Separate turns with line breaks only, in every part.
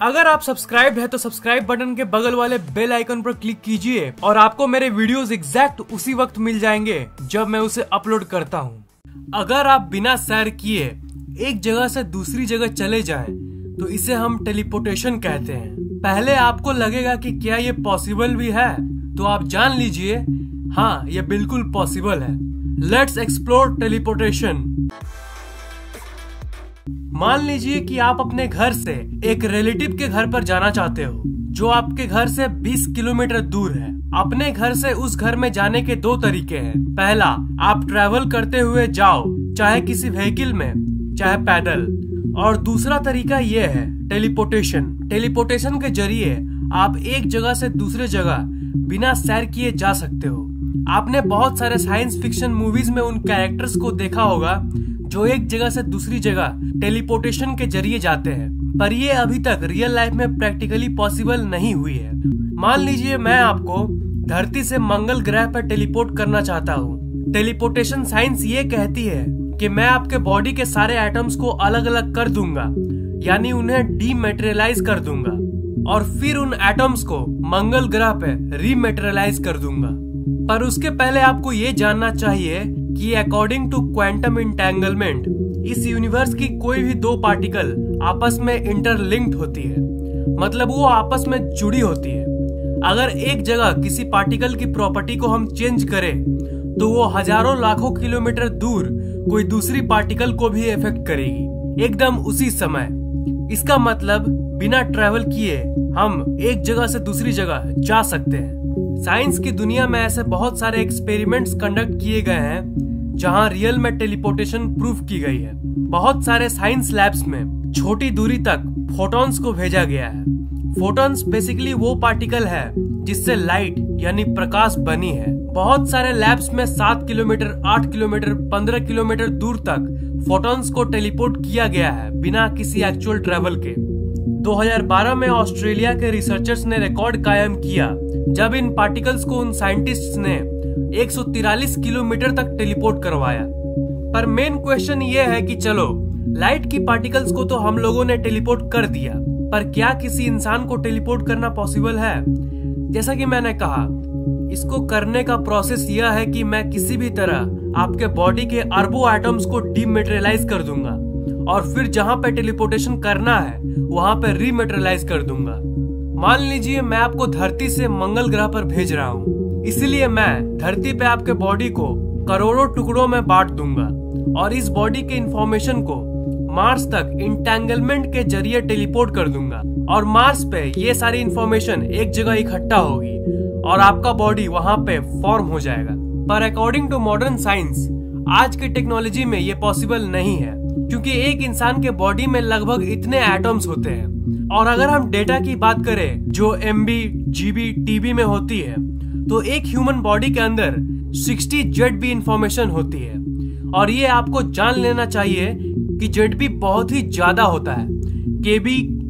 अगर आप सब्सक्राइब है तो सब्सक्राइब बटन के बगल वाले बेल आइकन पर क्लिक कीजिए और आपको मेरे वीडियोस एग्जैक्ट उसी वक्त मिल जाएंगे जब मैं उसे अपलोड करता हूँ। अगर आप बिना सैर किए एक जगह से दूसरी जगह चले जाएं, तो इसे हम टेलीपोर्टेशन कहते हैं। पहले आपको लगेगा कि क्या ये पॉसिबल भी है, तो आप जान लीजिए हाँ, ये बिल्कुल पॉसिबल है। Let's explore teleportation. मान लीजिए कि आप अपने घर से एक रिलेटिव के घर पर जाना चाहते हो जो आपके घर से 20 किलोमीटर दूर है। अपने घर से उस घर में जाने के दो तरीके हैं। पहला, आप ट्रैवल करते हुए जाओ, चाहे किसी व्हीकल में चाहे पैदल। और दूसरा तरीका ये है टेलीपोर्टेशन। टेलीपोर्टेशन के जरिए आप एक जगह से दूसरे जगह बिना सैर किए जा सकते हो। आपने बहुत सारे साइंस फिक्शन मूवीज में उन कैरेक्टर्स को देखा होगा जो एक जगह से दूसरी जगह टेलीपोर्टेशन के जरिए जाते हैं, पर ये अभी तक रियल लाइफ में प्रैक्टिकली पॉसिबल नहीं हुई है। मान लीजिए मैं आपको धरती से मंगल ग्रह पर टेलीपोर्ट करना चाहता हूँ। टेलीपोर्टेशन साइंस ये कहती है कि मैं आपके बॉडी के सारे एटम्स को अलग अलग कर दूंगा, यानी उन्हें डीमेटेरियलाइज कर दूंगा और फिर उन एटम्स को मंगल ग्रह पे रीमेटेरियलाइज कर दूंगा। पर उसके पहले आपको ये जानना चाहिए कि अकॉर्डिंग टू क्वांटम इंटेंगलमेंट इस यूनिवर्स की कोई भी दो पार्टिकल आपस में इंटरलिंक्ड होती है, मतलब वो आपस में जुड़ी होती है। अगर एक जगह किसी पार्टिकल की प्रॉपर्टी को हम चेंज करें तो वो हजारों लाखों किलोमीटर दूर कोई दूसरी पार्टिकल को भी इफेक्ट करेगी एकदम उसी समय। इसका मतलब बिना ट्रैवल किए हम एक जगह से दूसरी जगह जा सकते हैं। साइंस की दुनिया में ऐसे बहुत सारे एक्सपेरिमेंट्स कंडक्ट किए गए हैं जहां रियल में टेलीपोर्टेशन प्रूफ की गई है। बहुत सारे साइंस लैब्स में छोटी दूरी तक फोटॉन्स को भेजा गया है। फोटॉन्स बेसिकली वो पार्टिकल है जिससे लाइट यानी प्रकाश बनी है। बहुत सारे लैब्स में 7 किलोमीटर, 8 किलोमीटर, 15 किलोमीटर दूर तक फोटॉन्स को टेलीपोर्ट किया गया है बिना किसी एक्चुअल ट्रैवल के। 2012 में ऑस्ट्रेलिया के रिसर्चर्स ने रिकॉर्ड कायम किया जब इन पार्टिकल्स को उन साइंटिस्ट्स ने 143 किलोमीटर तक टेलीपोर्ट करवाया। पर मेन क्वेश्चन ये है कि चलो, लाइट की पार्टिकल्स को तो हम लोगों ने टेलीपोर्ट कर दिया, पर क्या किसी इंसान को टेलीपोर्ट करना पॉसिबल है? जैसा कि मैंने कहा, इसको करने का प्रोसेस यह है कि मैं किसी भी तरह आपके बॉडी के अरबों एटम्स को डीमेटेरियलाइज कर दूंगा और फिर जहां पे टेलीपोर्टेशन करना है वहां पे रीमेटेरियलाइज कर दूंगा। मान लीजिए मैं आपको धरती से मंगल ग्रह पर भेज रहा हूँ, इसलिए मैं धरती पे आपके बॉडी को करोड़ों टुकड़ों में बांट दूंगा और इस बॉडी के इंफॉर्मेशन को मार्स तक इंटेंगलमेंट के जरिए टेलीपोर्ट कर दूंगा और मार्स पे ये सारी इंफॉर्मेशन एक जगह इकट्ठा होगी और आपका बॉडी वहां पे फॉर्म हो जाएगा। पर अकॉर्डिंग टू मॉडर्न साइंस आज की टेक्नोलॉजी में ये पॉसिबल नहीं है, क्योंकि एक इंसान के बॉडी में लगभग इतने एटम्स होते हैं और अगर हम डेटा की बात करें जो MB, GB, TB में होती है, तो एक ह्यूमन बॉडी के अंदर 60 ZB इंफॉर्मेशन होती है। और ये आपको जान लेना चाहिए कि ZB बहुत ही ज्यादा होता है। KB,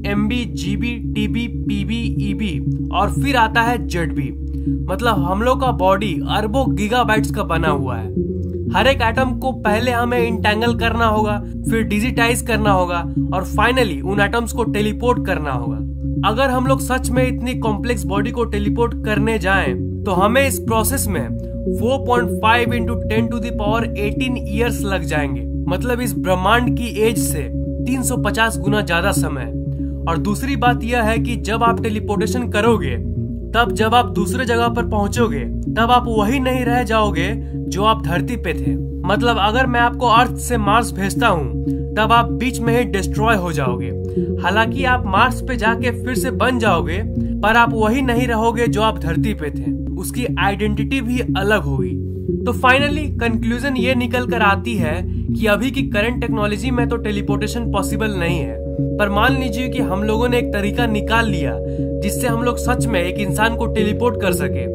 MB, GB, TB, PB, EB और फिर आता है ZB। मतलब हम लोग का बॉडी अरबों गीगाबाइट्स का बना हुआ है। हर एक एटम को पहले हमें इंटेंगल करना होगा, फिर डिजिटाइज करना होगा और फाइनली उन एटम्स को टेलीपोर्ट करना होगा। अगर हम लोग सच में इतनी कॉम्प्लेक्स बॉडी को टेलीपोर्ट करने जाएं, तो हमें इस प्रोसेस में 4.5 × 10⁻18 ईयर्स लग जाएंगे। मतलब इस ब्रह्मांड की एज से 350 गुना ज्यादा समय। और दूसरी बात यह है कि जब आप टेलीपोर्टेशन करोगे, तब जब आप दूसरे जगह पर पहुंचोगे, तब आप वही नहीं रह जाओगे जो आप धरती पे थे। मतलब अगर मैं आपको अर्थ से मार्स भेजता हूँ, तब आप बीच में ही डिस्ट्रॉय हो जाओगे। हालांकि आप मार्स पे जाके फिर से बन जाओगे, पर आप वही नहीं रहोगे जो आप धरती पे थे। उसकी आइडेंटिटी भी अलग होगी। तो फाइनली कंक्लूजन ये निकल कर आती है कि अभी की करंट टेक्नोलॉजी में तो टेलीपोर्टेशन पॉसिबल नहीं है, पर मान लीजिए कि हम लोगों ने एक तरीका निकाल लिया जिससे हम लोग सच में एक इंसान को टेलीपोर्ट कर सके।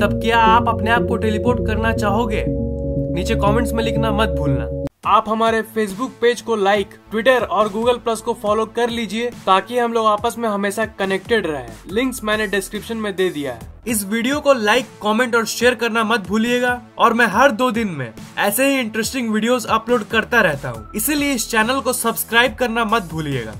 तब क्या आप अपने आप को टेलीपोर्ट करना चाहोगे? नीचे कमेंट्स में लिखना मत भूलना। आप हमारे फेसबुक पेज को लाइक, ट्विटर और गूगल प्लस को फॉलो कर लीजिए ताकि हम लोग आपस में हमेशा कनेक्टेड रहे। लिंक्स मैंने डिस्क्रिप्शन में दे दिया है। इस वीडियो को लाइक, कमेंट और शेयर करना मत भूलिएगा। और मैं हर 2 दिन में ऐसे ही इंटरेस्टिंग वीडियोस अपलोड करता रहता हूँ, इसीलिए इस चैनल को सब्सक्राइब करना मत भूलिएगा।